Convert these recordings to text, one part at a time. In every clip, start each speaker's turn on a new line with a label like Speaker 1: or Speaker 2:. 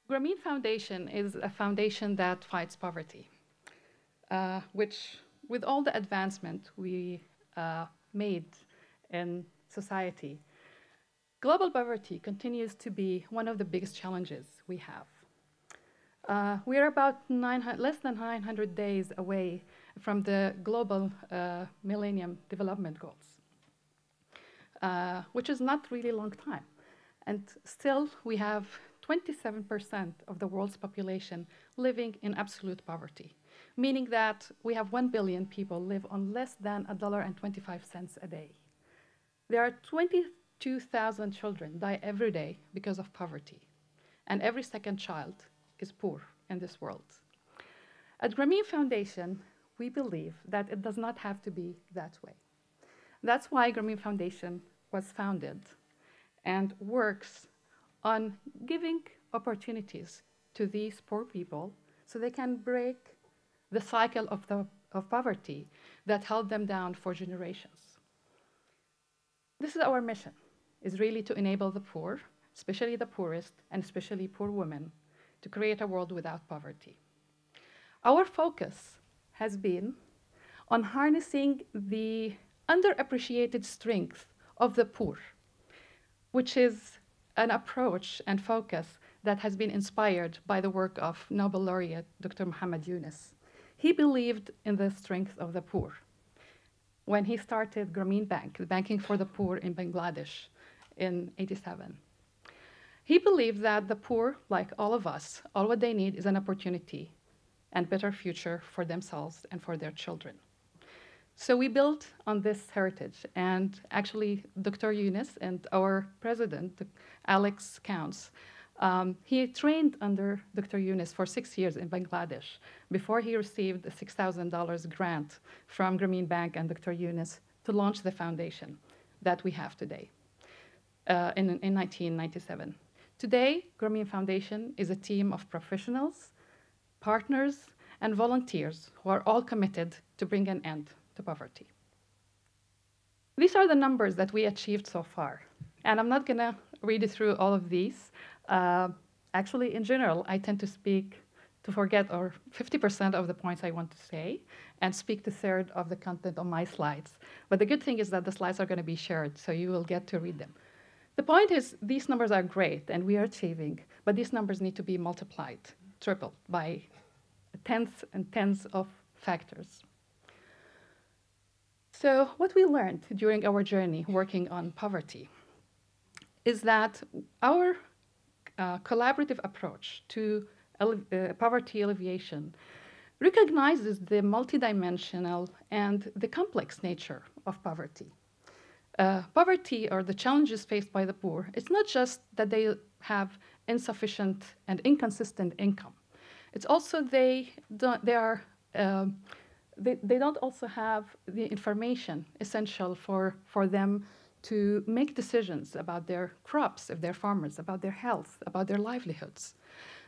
Speaker 1: Grameen Foundation is a foundation that fights poverty, which, with all the advancement we made in society, global poverty continues to be one of the biggest challenges we have. We are about less than 900 days away from the global Millennium Development Goals, which is not really a long time. And still, we have 27% of the world's population living in absolute poverty, meaning that we have 1 billion people live on less than $1.25 a day. There are 22,000 children die every day because of poverty, and every second child is poor in this world. At Grameen Foundation, we believe that it does not have to be that way. That's why Grameen Foundation was founded and works on giving opportunities to these poor people so they can break the cycle of poverty that held them down for generations. This is our mission, is really to enable the poor, especially the poorest, and especially poor women, to create a world without poverty. Our focus has been on harnessing the underappreciated strength of the poor, which is an approach and focus that has been inspired by the work of Nobel laureate Dr. Muhammad Yunus. He believed in the strength of the poor when he started Grameen Bank, the banking for the poor in Bangladesh in '87. He believed that the poor, like all of us, all what they need is an opportunity and better future for themselves and for their children. So we built on this heritage, and actually Dr. Yunus and our president, Alex Counts, he trained under Dr. Yunus for 6 years in Bangladesh before he received a $6,000 grant from Grameen Bank and Dr. Yunus to launch the foundation that we have today in 1997. Today, Grameen Foundation is a team of professionals, partners, and volunteers who are all committed to bring an end to poverty. These are the numbers that we achieved so far, and I'm not going to read it through all of these. Actually, in general, I tend to forget 50% of the points I want to say and speak to a third of the content on my slides. But the good thing is that the slides are going to be shared, so you will get to read them. The point is, these numbers are great, and we are achieving, but these numbers need to be multiplied, tripled, by tens and tens of factors. So what we learned during our journey working on poverty is that our collaborative approach to poverty alleviation recognizes the multidimensional and the complex nature of poverty. Poverty, or the challenges faced by the poor, it's not just that they have insufficient and inconsistent income. It's also they don't also have the information essential for them to make decisions about their crops, if they're farmers, about their health, about their livelihoods.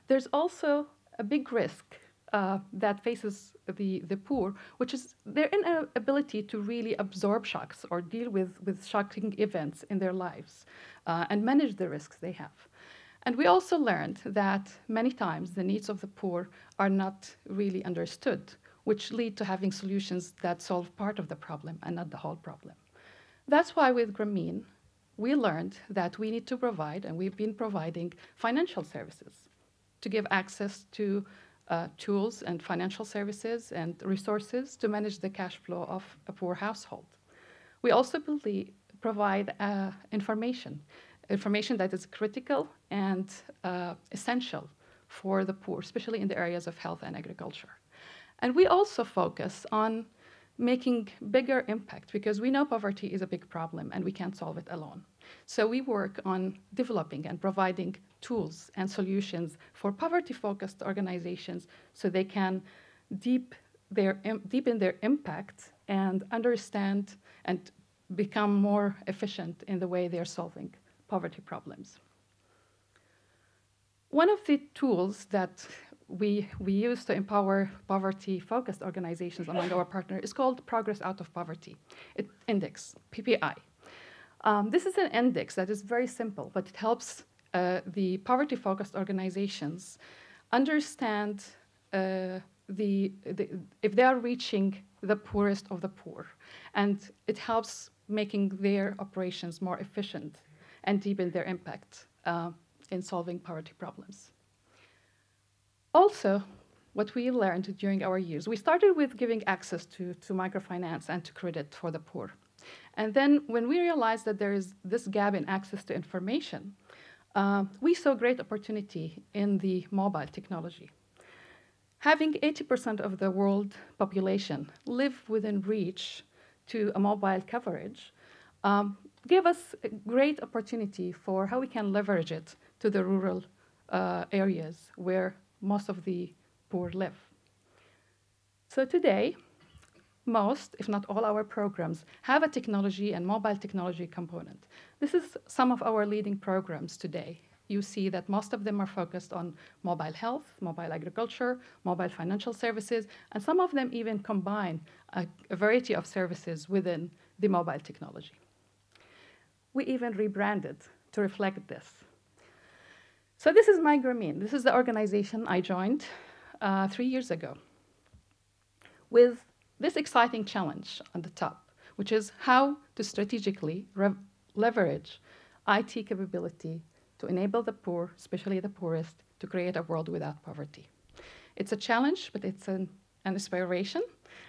Speaker 1: There's also a big risk that faces the poor, which is their inability to really absorb shocks or deal with shocking events in their lives and manage the risks they have. And we also learned that many times the needs of the poor are not really understood, which lead to having solutions that solve part of the problem and not the whole problem. That's why with Grameen, we learned that we need to provide, and we've been providing, financial services to give access to tools and financial services and resources to manage the cash flow of a poor household. We also provide information that is critical and essential for the poor, especially in the areas of health and agriculture. And we also focus on making bigger impact, because we know poverty is a big problem and we can't solve it alone. So we work on developing and providing tools and solutions for poverty-focused organizations so they can deepen their impact and understand and become more efficient in the way they're solving poverty problems. One of the tools that we use to empower poverty-focused organizations among our partners is called Progress Out of Poverty Index, PPI. This is an index that is very simple, but it helps the poverty-focused organizations understand if they are reaching the poorest of the poor, and it helps making their operations more efficient and deepen their impact in solving poverty problems. Also, what we learned during our years, we started with giving access to microfinance and to credit for the poor. And then when we realized that there is this gap in access to information, we saw great opportunity in the mobile technology. Having 80% of the world population live within reach to a mobile coverage gave us a great opportunity for how we can leverage it to the rural areas where most of the poor live. So today, most, if not all, our programs have a technology and mobile technology component. This is some of our leading programs today. You see that most of them are focused on mobile health, mobile agriculture, mobile financial services, and some of them even combine a variety of services within the mobile technology. We even rebranded to reflect this. So this is Grameen. This is the organization I joined 3 years ago with this exciting challenge on the top, which is how to strategically leverage IT capability to enable the poor, especially the poorest, to create a world without poverty. It's a challenge, but it's an inspiration,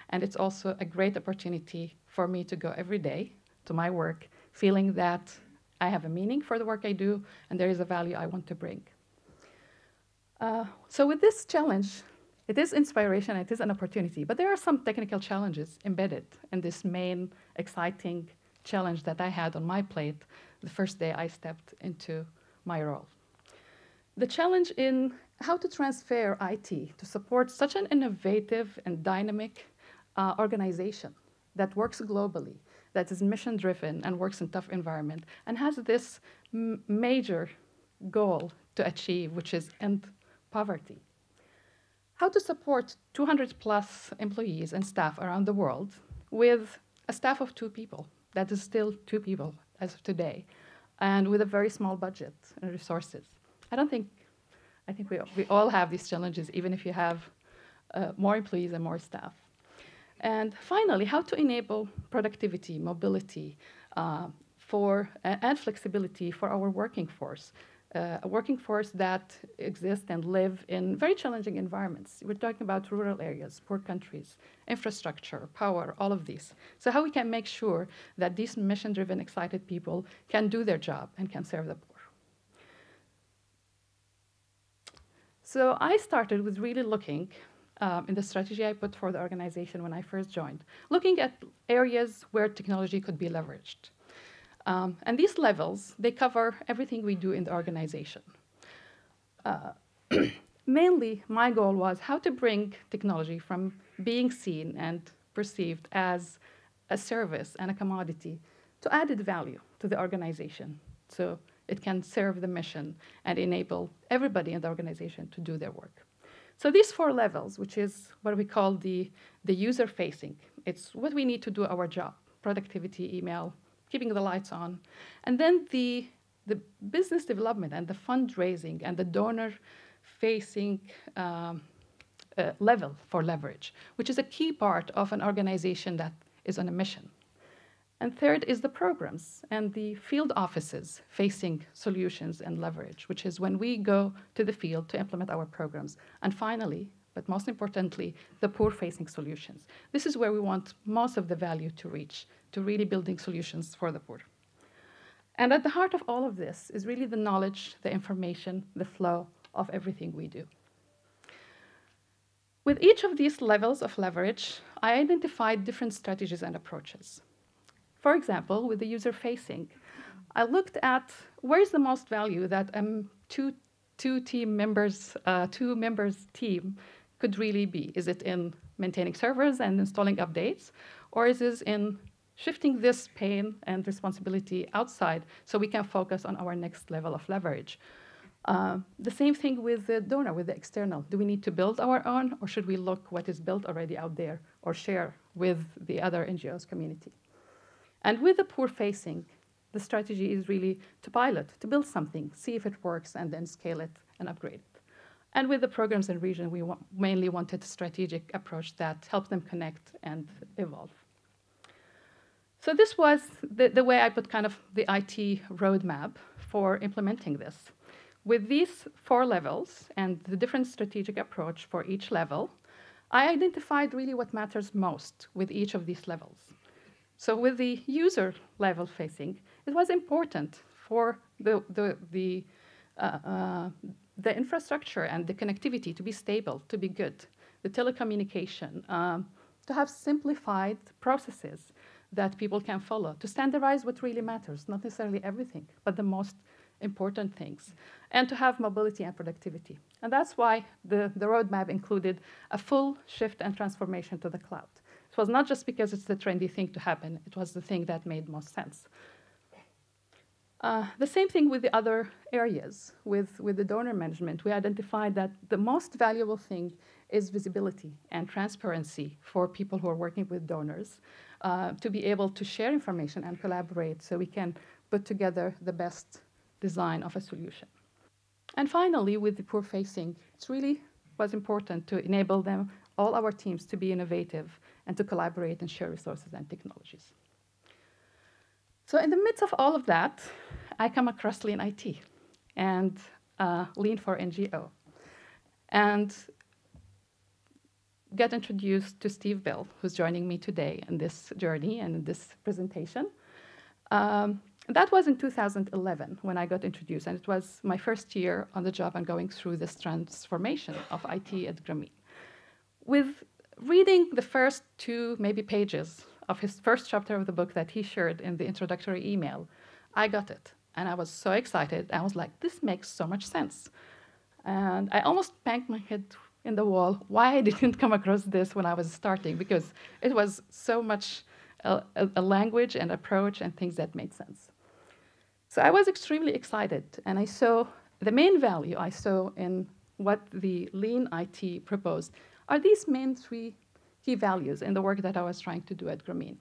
Speaker 1: and it's also a great opportunity for me to go every day to my work, feeling that I have a meaning for the work I do, and there is a value I want to bring. So with this challenge, it is inspiration, it is an opportunity, but there are some technical challenges embedded in this main exciting challenge that I had on my plate the first day I stepped into my role. The challenge in how to transfer IT to support such an innovative and dynamic organization that works globally, that is mission-driven and works in tough environment, and has this major goal to achieve, which is end poverty. How to support 200 plus employees and staff around the world with a staff of 2 people, that is still 2 people as of today, and with a very small budget and resources. I think we all have these challenges, even if you have more employees and more staff. And finally, how to enable productivity, mobility, and flexibility for our working force, a working force that exists and live in very challenging environments. We're talking about rural areas, poor countries, infrastructure, power, all of these. So how we can make sure that these mission-driven, excited people can do their job and can serve the poor. So I started with really looking in the strategy I put for the organization when I first joined, looking at areas where technology could be leveraged. And these levels, they cover everything we do in the organization. Mainly, my goal was how to bring technology from being seen and perceived as a service and a commodity to added value to the organization, so it can serve the mission and enable everybody in the organization to do their work. So these 4 levels, which is what we call the user-facing, it's what we need to do our job, productivity, email, keeping the lights on. And then the business development and the fundraising and the donor-facing level for leverage, which is a key part of an organization that is on a mission. And third is the programs and the field offices facing solutions and leverage, which is when we go to the field to implement our programs. And finally, but most importantly, the poor-facing solutions. This is where we want most of the value to reach, to really building solutions for the poor. And at the heart of all of this is really the knowledge, the information, the flow of everything we do. With each of these levels of leverage, I identified different strategies and approaches. For example, with the user-facing, I looked at where's the most value that two members team could really be. Is it in maintaining servers and installing updates, or is it in shifting this pain and responsibility outside so we can focus on our next level of leverage? The same thing with the donor, with the external. Do we need to build our own, or should we look what is built already out there or share with the other NGOs community? And with the poor-facing, the strategy is really to pilot, to build something, see if it works, and then scale it and upgrade it. And with the programs in region, we mainly wanted a strategic approach that helped them connect and evolve. So this was the way I put kind of the IT roadmap for implementing this. With these 4 levels and the different strategic approach for each level, I identified really what matters most with each of these levels. So with the user level facing, it was important for the infrastructure and the connectivity to be stable, to be good, the telecommunication, to have simplified processes that people can follow, to standardize what really matters, not necessarily everything, but the most important things, and to have mobility and productivity. And that's why the roadmap included a full shift and transformation to the cloud. It was not just because it's the trendy thing to happen, it was the thing that made most sense. The same thing with the other areas. With the donor management, we identified that the most valuable thing is visibility and transparency for people who are working with donors, to be able to share information and collaborate so we can put together the best design of a solution. And finally, with the poor facing, it really was important to enable them, all our teams, to be innovative and to collaborate and share resources and technologies. So in the midst of all of that, I come across Lean IT and Lean for NGO, and get introduced to Steve Bill, who's joining me today in this journey and in this presentation. That was in 2011 when I got introduced, and it was my first year on the job and going through this transformation of IT at Grameen. With reading the first 2, maybe pages of his first chapter of the book that he shared in the introductory email, I got it. And I was so excited. I was like, this makes so much sense. And I almost banged my head in the wall why I didn't come across this when I was starting, because it was so much a language and approach and things that made sense. So I was extremely excited, and I saw the main value I saw in what the Lean IT proposed are these main 3 key values in the work that I was trying to do at Grameen,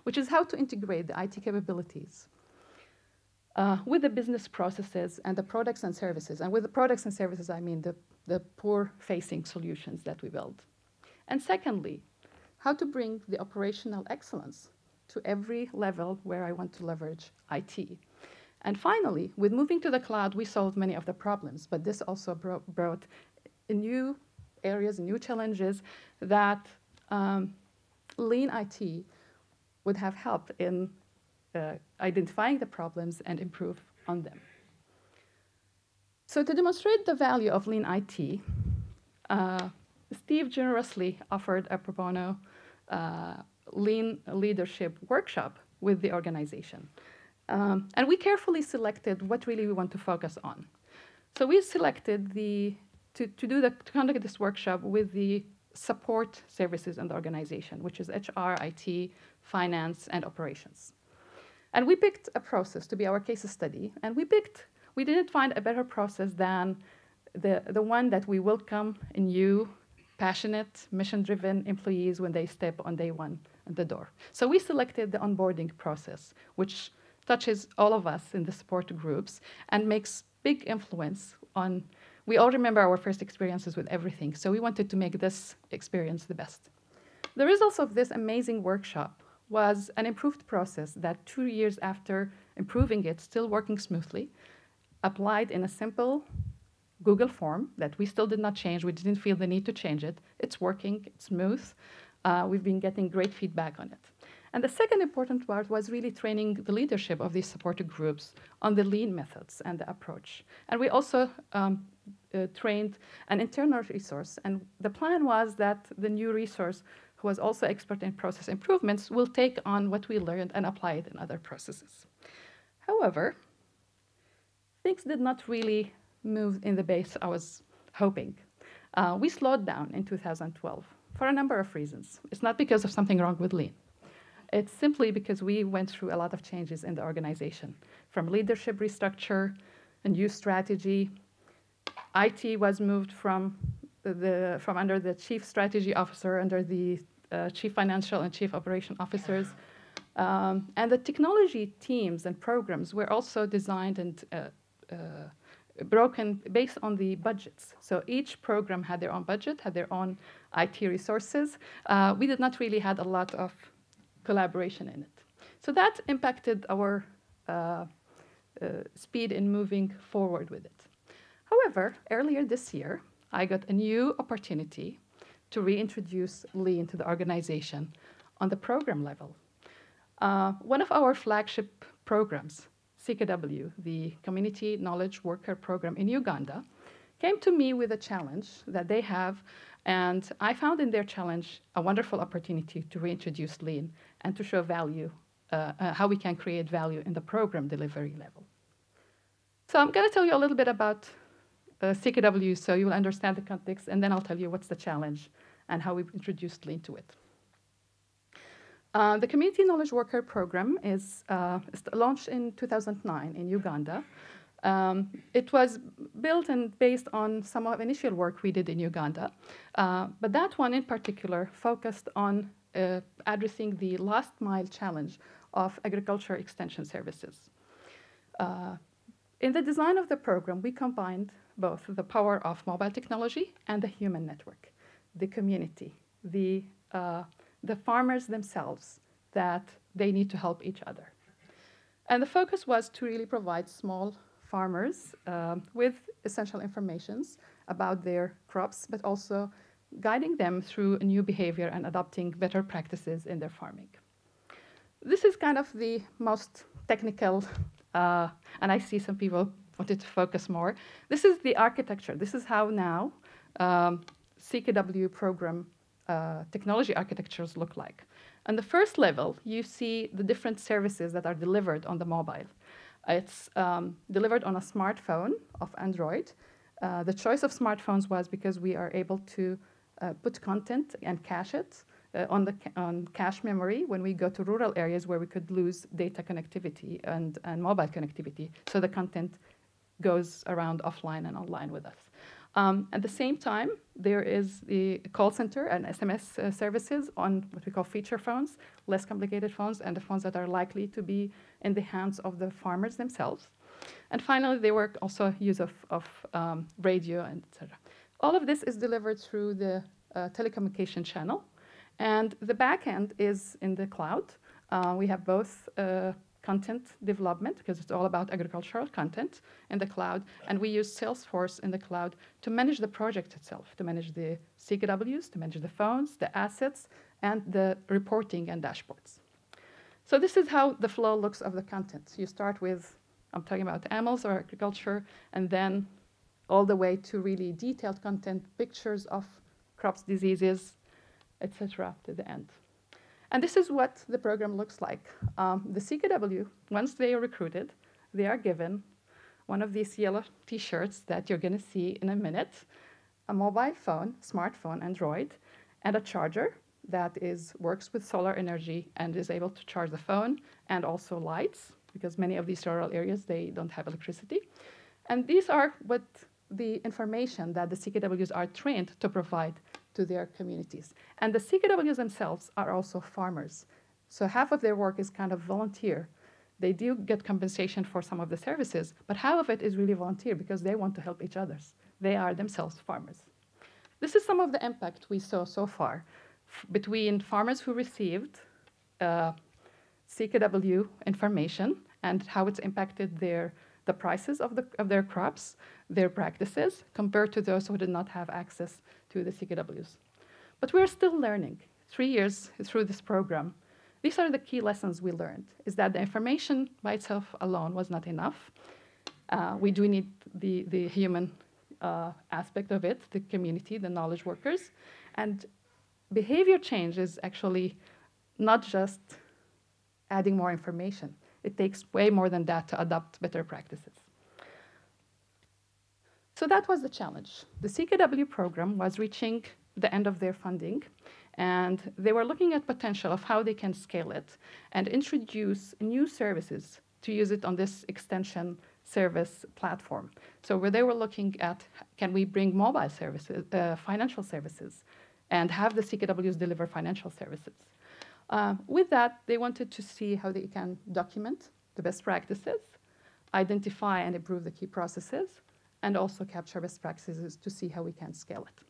Speaker 1: which is how to integrate the IT capabilities with the business processes and the products and services. And with the products and services, I mean the poor-facing solutions that we build. And secondly, how to bring the operational excellence to every level where I want to leverage IT. And finally, with moving to the cloud, we solved many of the problems, but this also brought new areas, new challenges that Lean IT would have helped in identifying the problems and improve on them. So to demonstrate the value of Lean IT, Steve generously offered a pro bono Lean leadership workshop with the organization. And we carefully selected what really we want to focus on. So we selected to conduct this workshop with the support services in the organization, which is HR, IT, finance, and operations. And we picked a process to be our case study, and we didn't find a better process than the one that we welcome new, passionate, mission-driven employees when they step on day 1 at the door. So we selected the onboarding process, which touches all of us in the support groups and makes big influence on. We all remember our first experiences with everything, so we wanted to make this experience the best. The results of this amazing workshop was an improved process that 2 years after improving it, still working smoothly, applied in a simple Google form that we still did not change. We didn't feel the need to change it. It's working, it's smooth. We've been getting great feedback on it. And the second important part was really training the leadership of these supported groups on the Lean methods and the approach. And we also trained an internal resource. And the plan was that the new resource, who was also expert in process improvements, will take on what we learned and apply it in other processes. However, things did not really move in the pace I was hoping. We slowed down in 2012 for a number of reasons. It's not because of something wrong with Lean. It's simply because we went through a lot of changes in the organization, from leadership restructure, a new strategy. IT was moved from under the chief strategy officer, under the chief financial and chief operation officers. And the technology teams and programs were also designed and broken based on the budgets. So each program had their own budget, had their own IT resources. We did not really had a lot of collaboration in it. So that impacted our speed in moving forward with it. However, earlier this year, I got a new opportunity to reintroduce Lean to the organization on the program level. One of our flagship programs, CKW, the Community Knowledge Worker Program in Uganda, came to me with a challenge that they have, and I found in their challenge a wonderful opportunity to reintroduce Lean and to show value, how we can create value in the program delivery level. So I'm going to tell you a little bit about CKW so you will understand the context, and then I'll tell you what's the challenge and how we've introduced Lean to it. The Community Knowledge Worker Program is launched in 2009 in Uganda. It was built and based on some of the initial work we did in Uganda, but that one in particular focused on addressing the last mile challenge of agriculture extension services. In the design of the program, we combined both the power of mobile technology and the human network, the community, the farmers themselves, that they need to help each other. And the focus was to really provide small farmers with essential informations about their crops, but also guiding them through a new behavior and adopting better practices in their farming. This is kind of the most technical, and I see some people wanted to focus more. This is the architecture. This is how now CKW program technology architectures look like. On the first level, you see the different services that are delivered on the mobile. It's delivered on a smartphone of Android. The choice of smartphones was because we are able to put content and cache it on cache memory when we go to rural areas where we could lose data connectivity and mobile connectivity. So the content goes around offline and online with us. At the same time, there is the call center and SMS services on what we call feature phones, less complicated phones, and the phones that are likely to be in the hands of the farmers themselves. And finally, there were also use of radio, and etc. All of this is delivered through the telecommunication channel, and the back end is in the cloud. We have both content development, because it's all about agricultural content in the cloud, and we use Salesforce in the cloud to manage the project itself, to manage the CKWs, to manage the phones, the assets, and the reporting and dashboards. So this is how the flow looks of the content. You start with, I'm talking about animals or agriculture, and then all the way to really detailed content, pictures of crops, diseases, etc. to the end. And this is what the program looks like. The CKW, once they are recruited, they are given one of these yellow T-shirts that you're going to see in a minute, a mobile phone, smartphone, Android, and a charger that works with solar energy and is able to charge the phone and also lights, because many of these rural areas, they don't have electricity. And these are what the information that the CKWs are trained to provide to their communities. And the CKWs themselves are also farmers. So half of their work is kind of volunteer. They do get compensation for some of the services, but half of it is really volunteer because they want to help each other. They are themselves farmers. This is some of the impact we saw so far between farmers who received CKW information and how it's impacted the prices of their crops, their practices, compared to those who did not have access to the CKWs. But we're still learning. 3 years through this program, these are the key lessons we learned, is that the information by itself alone was not enough. We do need the human aspect of it, the community, the knowledge workers. And behavior change is actually not just adding more information. It takes way more than that to adopt better practices. So that was the challenge. The CKW program was reaching the end of their funding, and they were looking at potential of how they can scale it and introduce new services to use it on this extension service platform. So where they were looking at, can we bring mobile services, financial services, and have the CKWs deliver financial services? With that, they wanted to see how they can document the best practices, identify and improve the key processes, and also capture best practices to see how we can scale it.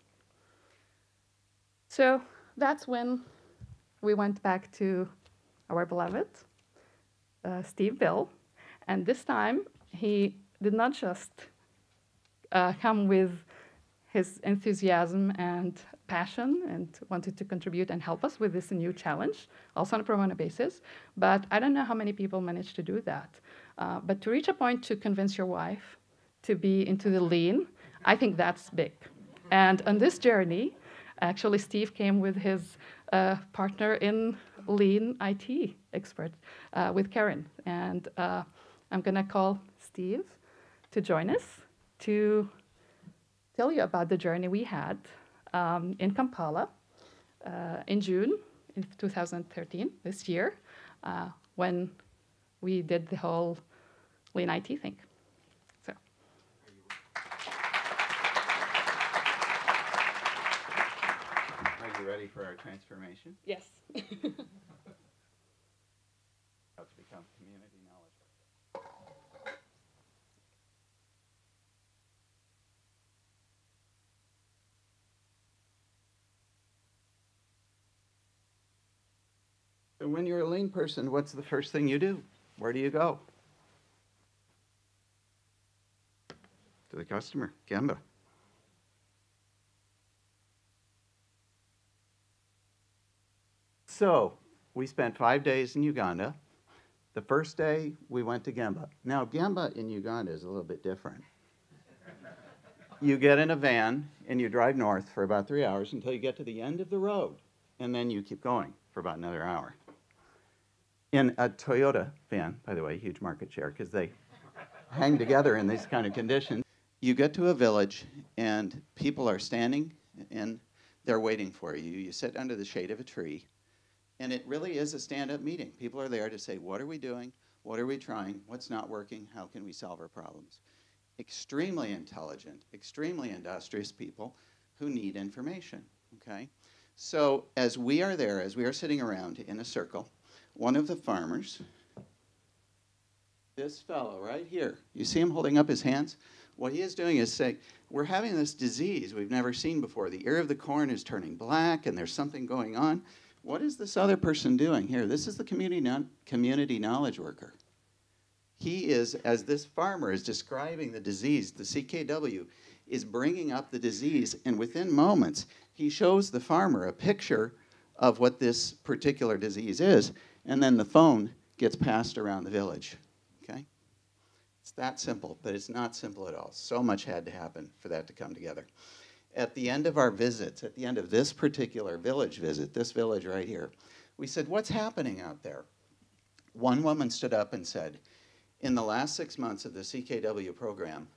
Speaker 1: So that's when we went back to our beloved Steve Bill, and this time he did not just come with his enthusiasm and passion and wanted to contribute and help us with this new challenge, also on a pro bono basis. But I don't know how many people managed to do that. But to reach a point to convince your wife to be into the lean, I think that's big. And on this journey, actually, Steve came with his partner in lean IT expert, with Karen. And I'm going to call Steve to join us to tell you about the journey we had in Kampala in June in 2013, this year, when we did the whole Lean IT thing. So.
Speaker 2: Are you ready for our transformation?
Speaker 1: Yes.
Speaker 2: How to become community knowledge. So when you're a lean person, what's the first thing you do? Where do you go? To the customer, Gemba. So we spent 5 days in Uganda. The first day we went to Gemba. Now Gemba in Uganda is a little bit different. You get in a van and you drive north for about 3 hours until you get to the end of the road, and then you keep going for about another hour. In a Toyota van, by the way, huge market share because they hang together in these kind of conditions. You get to a village and people are standing and they're waiting for you. You sit under the shade of a tree, and it really is a stand-up meeting. People are there to say, what are we doing? What are we trying? What's not working? How can we solve our problems? Extremely intelligent, extremely industrious people who need information, okay? So as we are there, as we are sitting around in a circle, one of the farmers, this fellow right here, you see him holding up his hands? What he is doing is saying, we're having this disease we've never seen before. The ear of the corn is turning black and there's something going on. What is this other person doing here? This is the community knowledge worker. He is, as this farmer is describing the disease, the CKW is bringing up the disease, and within moments, he shows the farmer a picture of what this particular disease is, and then the phone gets passed around the village, okay? It's that simple, but it's not simple at all. So much had to happen for that to come together. At the end of our visits, at the end of this particular village visit, this village right here, we said, what's happening out there? One woman stood up and said, in the last 6 months of the CKW program,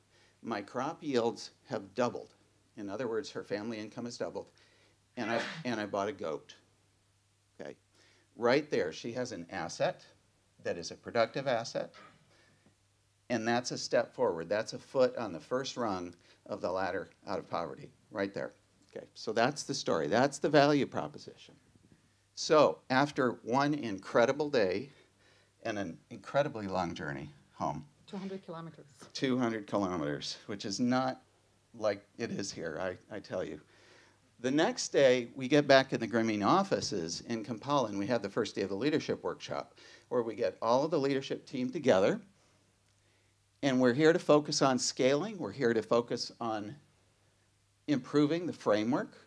Speaker 2: my crop yields have doubled. In other words, her family income has doubled, and I bought a goat. Okay, right there, she has an asset that is a productive asset, and that's a step forward. That's a foot on the first rung of the ladder out of poverty, right there. Okay, so that's the story. That's the value proposition. So after one incredible day and an incredibly long journey home.
Speaker 1: 200 kilometers.
Speaker 2: 200 kilometers, which is not like it is here, I tell you. The next day, we get back in the Grameen offices in Kampala, and we have the first day of the leadership workshop, where we get all of the leadership team together, and we're here to focus on scaling. We're here to focus on improving the framework.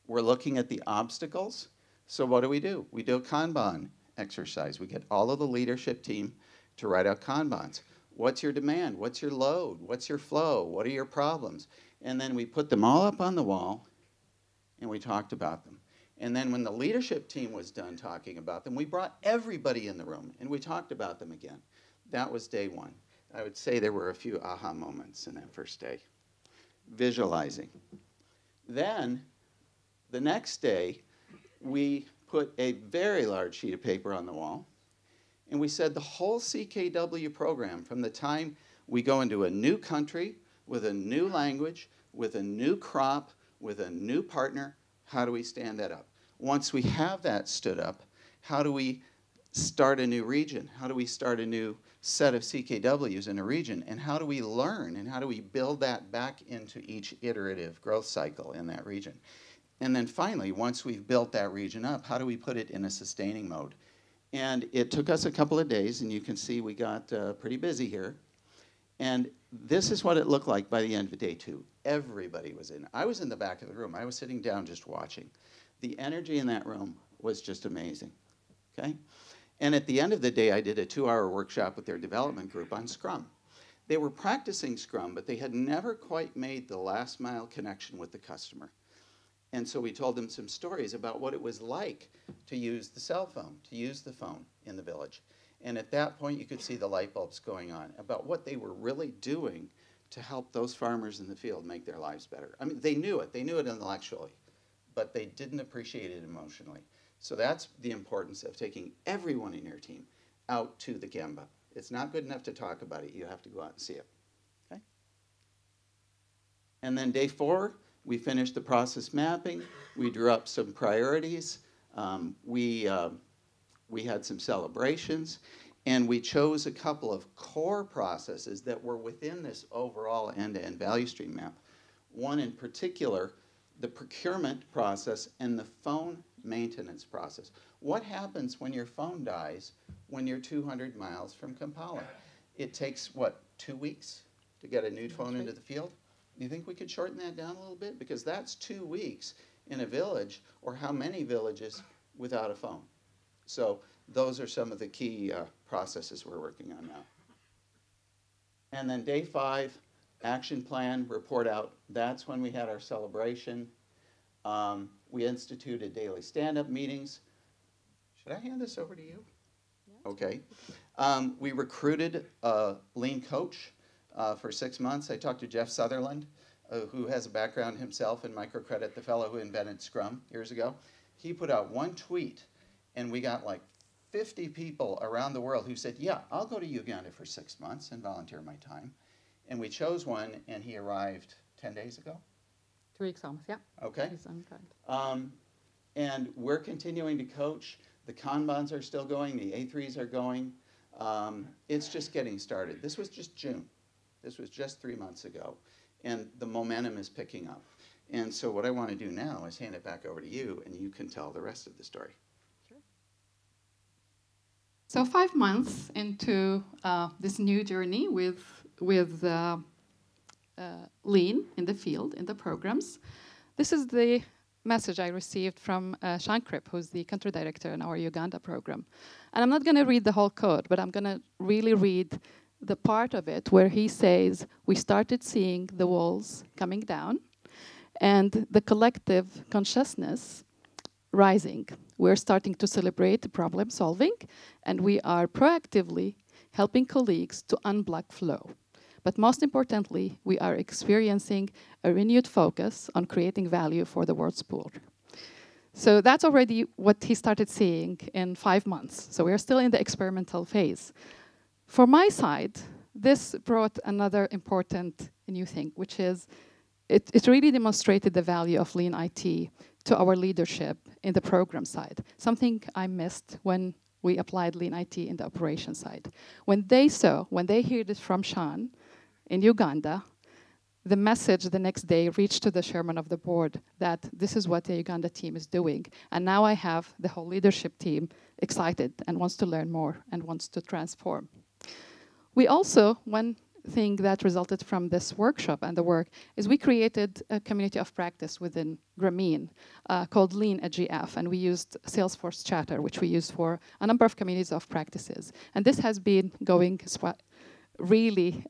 Speaker 2: We're looking at the obstacles. So what do? We do a Kanban exercise. We get all of the leadership team to write out Kanbans. What's your demand? What's your load? What's your flow? What are your problems? And then we put them all up on the wall, and we talked about them. And then when the leadership team was done talking about them, we brought everybody in the room, and we talked about them again. That was day one. I would say there were a few aha moments in that first day. Visualizing. Then, the next day, we put a very large sheet of paper on the wall, and we said the whole CKW program, from the time we go into a new country, with a new language, with a new crop, with a new partner, how do we stand that up? Once we have that stood up, How do we start a new region? How do we start a new set of CKWs in a region? And how do we learn? And how do we build that back into each iterative growth cycle in that region? And then finally, once we've built that region up, how do we put it in a sustaining mode? And it took us a couple of days, and you can see we got pretty busy here. And this is what it looked like by the end of day 2. Everybody was in. I was in the back of the room. I was sitting down just watching. The energy in that room was just amazing, okay? And at the end of the day, I did a 2-hour workshop with their development group on Scrum. They were practicing Scrum, but they had never quite made the last mile connection with the customer. And so we told them some stories about what it was like to use the cell phone, to use the phone in the village. And at that point, you could see the light bulbs going on about what they were really doing to help those farmers in the field make their lives better. I mean, they knew it intellectually, but they didn't appreciate it emotionally. So that's the importance of taking everyone in your team out to the Gemba. It's not good enough to talk about it. You have to go out and see it, okay? And then day 4, we finished the process mapping. We drew up some priorities. We had some celebrations. And we chose a couple of core processes that were within this overall end-to-end value stream map. One in particular, the procurement process and the phone maintenance process. What happens when your phone dies when you're 200 miles from Kampala? It takes, what, 2 weeks to get a new phone into the field? Do you think we could shorten that down a little bit? Because that's 2 weeks in a village, or how many villages without a phone? So those are some of the key processes we're working on now. And then day 5, action plan, report out. That's when we had our celebration. We instituted daily stand-up meetings. Should I hand this over to you? Yeah. Okay. We recruited a lean coach for 6 months. I talked to Jeff Sutherland, who has a background himself in microcredit, the fellow who invented Scrum years ago. He put out one tweet, and we got like 50 people around the world who said, yeah, I'll go to Uganda for 6 months and volunteer my time. And we chose one, and he arrived 10 days ago.
Speaker 1: 2 weeks almost, yeah.
Speaker 2: Okay.
Speaker 1: He's on time.
Speaker 2: And we're continuing to coach. The Kanbans are still going. The A3s are going. It's just getting started. This was just June. This was just 3 months ago. And the momentum is picking up. And so what I want to do now is hand it back over to you, and you can tell the rest of the story.
Speaker 1: Sure. So 5 months into this new journey with Lean in the field, in the programs, this is the message I received from Sean Kripp, who's the country director in our Uganda program. And I'm not going to read the whole code, but I'm going to really read the part of it where he says, we started seeing the walls coming down and the collective consciousness rising. We're starting to celebrate problem solving, and we are proactively helping colleagues to unblock flow. But most importantly, we are experiencing a renewed focus on creating value for the world's poor. So that's already what he started seeing in 5 months. So we're still in the experimental phase. For my side, this brought another important new thing, which is it really demonstrated the value of Lean IT to our leadership in the program side, something I missed when we applied Lean IT in the operation side. When they heard it from Sean in Uganda, the message the next day reached to the chairman of the board that this is what the Uganda team is doing. And now I have the whole leadership team excited and wants to learn more and wants to transform. We also, one thing that resulted from this workshop and the work is we created a community of practice within Grameen called Lean at GF, and we used Salesforce Chatter, which we use for a number of communities of practices. And this has been going really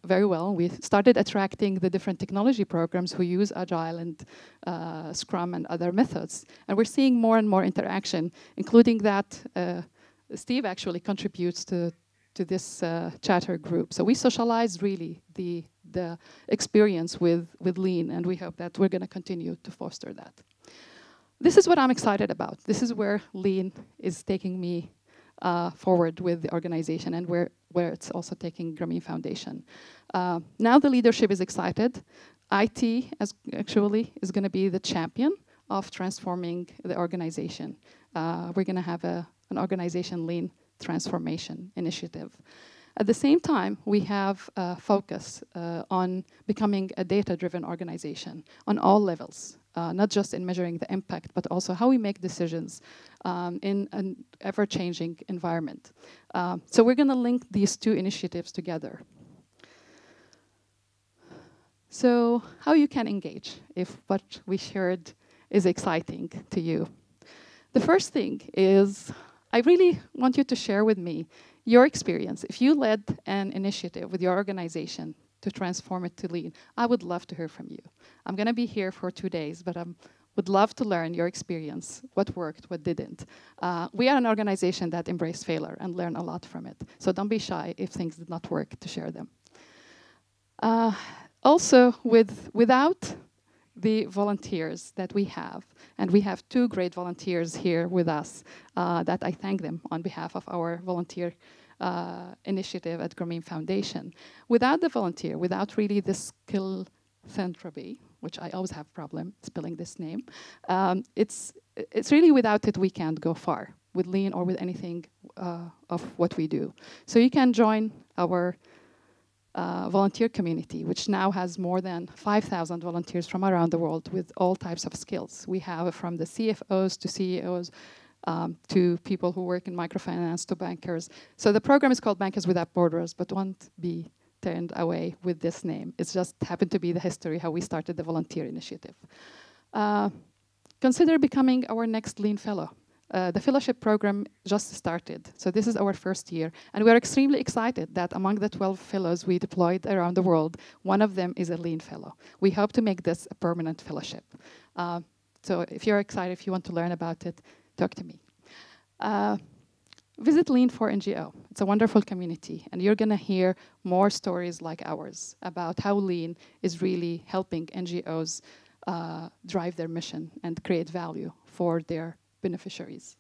Speaker 1: very well. We started attracting the different technology programs who use Agile and Scrum and other methods. And we're seeing more and more interaction, including that Steve actually contributes to this chatter group. So we socialized really the experience with Lean, and we hope that we're going to continue to foster that. This is what I'm excited about. This is where Lean is taking me forward with the organization, and where it's also taking Grameen Foundation. Now the leadership is excited. IT actually is going to be the champion of transforming the organization. We're going to have a an organization Lean transformation initiative. At the same time, we have a focus on becoming a data-driven organization on all levels, not just in measuring the impact, but also how we make decisions in an ever-changing environment. So we're going to link these two initiatives together. So how you can engage if what we shared is exciting to you. The first thing is I really want you to share with me your experience. If you led an initiative with your organization to transform it to Lean, I would love to hear from you. I'm going to be here for 2 days, but I would love to learn your experience, what worked, what didn't. We are an organization that embraces failure and learn a lot from it. So don't be shy if things did not work to share them. Also, without the volunteers that we have, and we have 2 great volunteers here with us that I thank them on behalf of our volunteer initiative at Grameen Foundation. Without the volunteer, without really the skill philanthropy, which I always have problem spelling this name, it's really without it we can't go far with Lean or with anything of what we do. So you can join our volunteer community, which now has more than 5,000 volunteers from around the world with all types of skills. We have from the CFOs to CEOs to people who work in microfinance to bankers. So the program is called Bankers Without Borders, but won't be turned away with this name. It's just happened to be the history how we started the volunteer initiative. Consider becoming our next Lean Fellow. The fellowship program just started, so this is our first year, and we are extremely excited that among the 12 fellows we deployed around the world, one of them is a Lean Fellow. We hope to make this a permanent fellowship. So if you're excited, if you want to learn about it, talk to me. Visit Lean for NGO. It's a wonderful community, and you're going to hear more stories like ours about how Lean is really helping NGOs drive their mission and create value for their beneficiaries.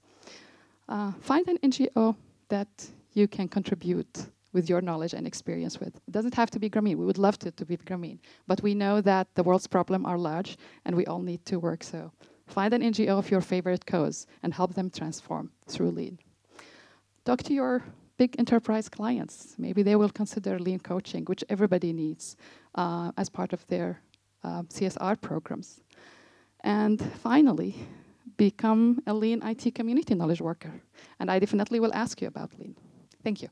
Speaker 1: Find an NGO that you can contribute with your knowledge and experience with. It doesn't have to be Grameen. We would love it to be Grameen. But we know that the world's problems are large and we all need to work. So find an NGO of your favorite cause and help them transform through Lean. Talk to your big enterprise clients. Maybe they will consider Lean coaching, which everybody needs as part of their CSR programs. And finally, become a Lean IT community knowledge worker. And I definitely will ask you about Lean. Thank you.